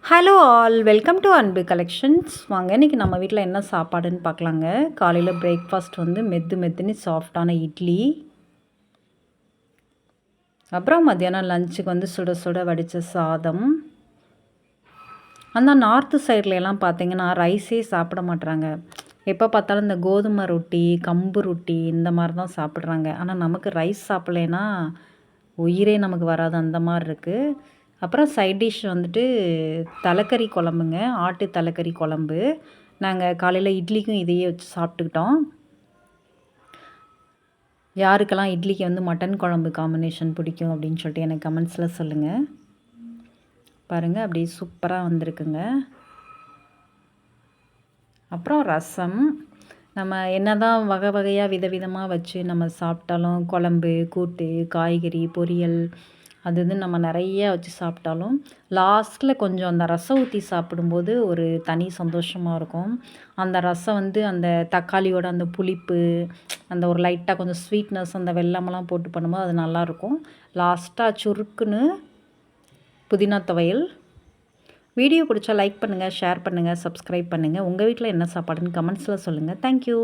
Hello all, welcome to அன்பு collections. வாங்க இன்றைக்கி நம்ம வீட்டில் என்ன சாப்பாடுன்னு பார்க்கலாங்க. காலையில் பிரேக்ஃபாஸ்ட் வந்து மெத்துன்னு சாஃப்டான இட்லி. அப்புறம் மத்தியானம் லஞ்சுக்கு வந்து சுட சுட வடித்த சாதம். அந்த நார்த்து சைட்லலாம் பார்த்திங்கன்னா ரைஸே சாப்பிட மாட்றாங்க. எப்போ பார்த்தாலும் இந்த கோதுமை ரொட்டி, கம்பு ரொட்டி இந்த மாதிரி தான் சாப்பிட்றாங்க. ஆனால் நமக்கு ரைஸ் சாப்பிட்லேன்னா உயிரே நமக்கு வராது, அந்த மாதிரி இருக்குது. அப்புறம் சைட் டிஷ் வந்துட்டு தலைக்கறி குழம்புங்க, ஆட்டு தலைக்கறி குழம்பு. நாங்கள் காலையில் இட்லிக்கும் இதையே வச்சு சாப்பிட்டுக்கிட்டோம். யாருக்கெல்லாம் இட்லிக்கு வந்து மட்டன் குழம்பு காம்பினேஷன் பிடிக்கும் அப்படின்னு சொல்லிட்டு எனக்கு கமெண்ட்ஸில் சொல்லுங்கள். பாருங்கள், அப்படியே சூப்பராக வந்திருக்குங்க. அப்புறம் ரசம். நம்ம என்ன தான் வகை வகையாக விதவிதமாக வச்சு நம்ம சாப்பிட்டாலும், குழம்பு, கூட்டு, காய்கறி, பொரியல் அது இது நம்ம நிறைய வச்சு சாப்பிட்டாலும் லாஸ்ட்டில் கொஞ்சம் அந்த ரசம் ஊற்றி சாப்பிடும்போது ஒரு தனி சந்தோஷமாக இருக்கும். அந்த ரசம் வந்து அந்த தக்காளியோட அந்த புளிப்பு, அந்த ஒரு லைட்டாக கொஞ்சம் ஸ்வீட்னஸ், அந்த வெல்லமெல்லாம் போட்டு பண்ணும்போது அது நல்லாயிருக்கும். லாஸ்ட்டாக சுருக்குன்னு புதினா துவையல். வீடியோ பிடிச்சா லைக் பண்ணுங்கள், ஷேர் பண்ணுங்கள், சப்ஸ்கிரைப் பண்ணுங்கள். உங்கள் வீட்டில் என்ன சாப்பாடுன்னு கமெண்ட்ஸில் சொல்லுங்கள். தேங்க்யூ.